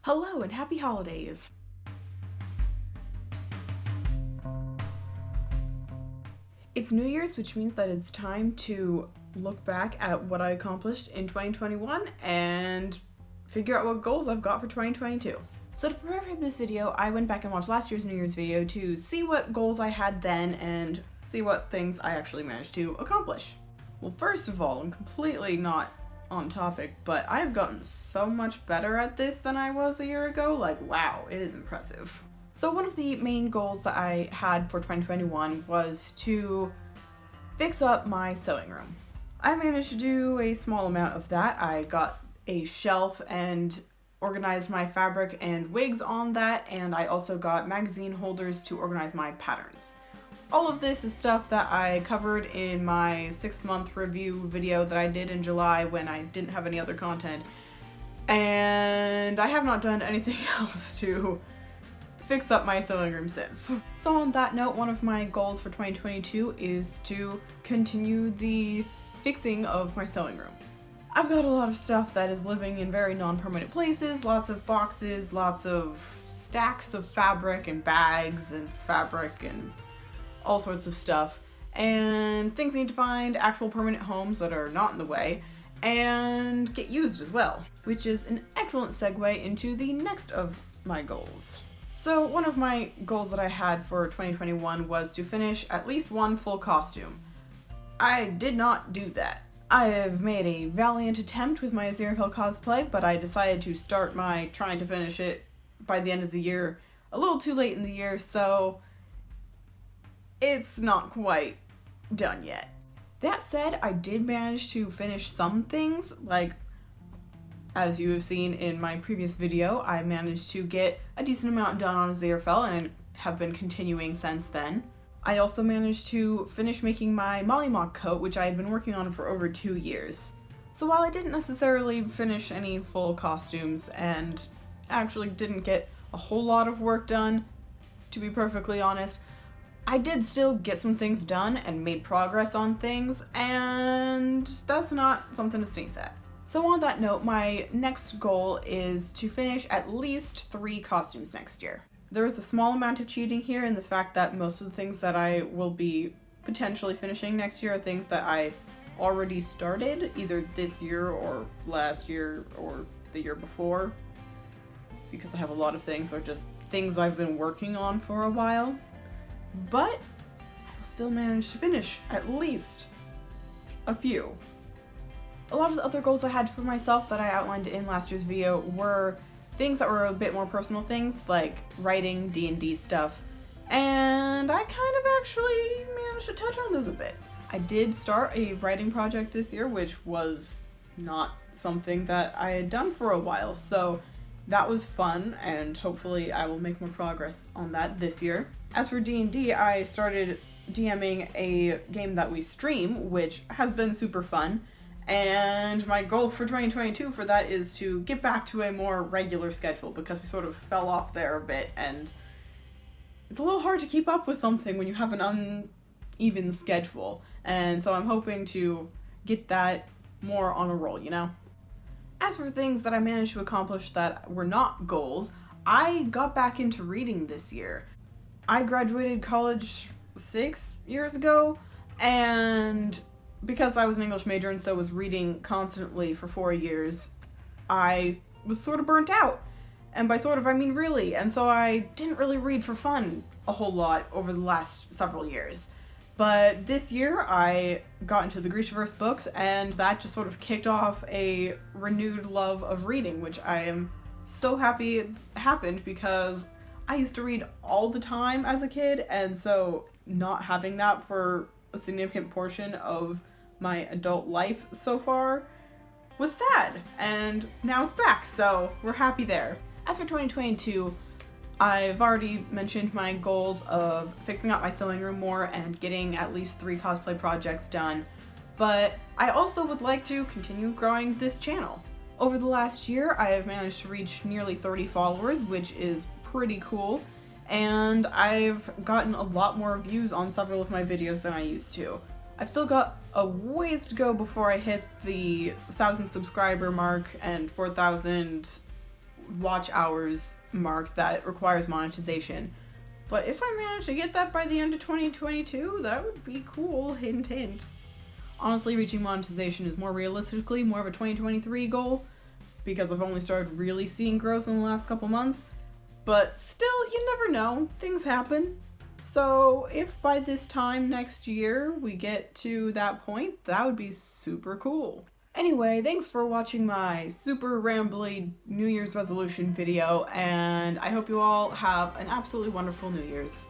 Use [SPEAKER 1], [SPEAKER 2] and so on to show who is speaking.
[SPEAKER 1] Hello and happy holidays! It's New Year's, which means that it's time to look back at what I accomplished in 2021 and figure out what goals I've got for 2022. So to prepare for this video, I went back and watched last year's New Year's video to see what goals I had then and see what things I actually managed to accomplish. Well, first of all, I'm completely not on topic, but I've gotten so much better at this than I was a year ago. Like, wow, it is impressive. So one of the main goals that I had for 2021 was to fix up my sewing room. I managed to do a small amount of that. I got a shelf and organized my fabric and wigs on that, and I also got magazine holders to organize my patterns. All of this is stuff that I covered in my 6-month review video that I did in July when I didn't have any other content, and I have not done anything else to fix up my sewing room since. So on that note, one of my goals for 2022 is to continue the fixing of my sewing room. I've got a lot of stuff that is living in very non-permanent places, lots of boxes, lots of stacks of fabric and bags and fabric and all sorts of stuff, and things need to find actual permanent homes that are not in the way and get used as well, which is an excellent segue into the next of my goals. So one of my goals that I had for 2021 was to finish at least one full costume. I did not do that. I have made a valiant attempt with my Aziraphale cosplay, but I decided to start my trying to finish it by the end of the year a little too late in the year, so it's not quite done yet. That said, I did manage to finish some things, like as you have seen in my previous video, I managed to get a decent amount done on Aziraphale and have been continuing since then. I also managed to finish making my Mollymauk coat, which I had been working on for over 2 years. So while I didn't necessarily finish any full costumes and actually didn't get a whole lot of work done, to be perfectly honest, I did still get some things done and made progress on things, and that's not something to sneeze at. So on that note, my next goal is to finish at least 3 costumes next year. There is a small amount of cheating here in the fact that most of the things that I will be potentially finishing next year are things that I already started, either this year or last year or the year before, because I have a lot of things that are just things I've been working on for a while. But I will still manage to finish at least a few. A lot of the other goals I had for myself that I outlined in last year's video were things that were a bit more personal things, like writing, D&D stuff, and I kind of actually managed to touch on those a bit. I did start a writing project this year, which was not something that I had done for a while, so that was fun, and hopefully I will make more progress on that this year. As for D&D, I started DMing a game that we stream, which has been super fun, and my goal for 2022 for that is to get back to a more regular schedule, because we sort of fell off there a bit, and it's a little hard to keep up with something when you have an uneven schedule, and so I'm hoping to get that more on a roll, you know? As for things that I managed to accomplish that were not goals, I got back into reading this year. I graduated college 6 years ago, and because I was an English major and so was reading constantly for 4 years, I was sort of burnt out. And by sort of, I mean really. And so I didn't really read for fun a whole lot over the last several years. But this year I got into the Grishaverse books, and that just sort of kicked off a renewed love of reading, which I am so happy happened because I used to read all the time as a kid, and so not having that for a significant portion of my adult life so far was sad, and now it's back, so we're happy there. As for 2022, I've already mentioned my goals of fixing up my sewing room more and getting at least 3 cosplay projects done, but I also would like to continue growing this channel. Over the last year, I have managed to reach nearly 30 followers, which is pretty cool, and I've gotten a lot more views on several of my videos than I used to. I've still got a ways to go before I hit the 1,000 subscriber mark and 4,000 watch hours mark that requires monetization. But if I manage to get that by the end of 2022, that would be cool, hint hint. Honestly, reaching monetization is more realistically more of a 2023 goal, because I've only started really seeing growth in the last couple months. But still, you never know, things happen. So if by this time next year we get to that point, that would be super cool. Anyway, thanks for watching my super rambly New Year's resolution video, and I hope you all have an absolutely wonderful New Year's.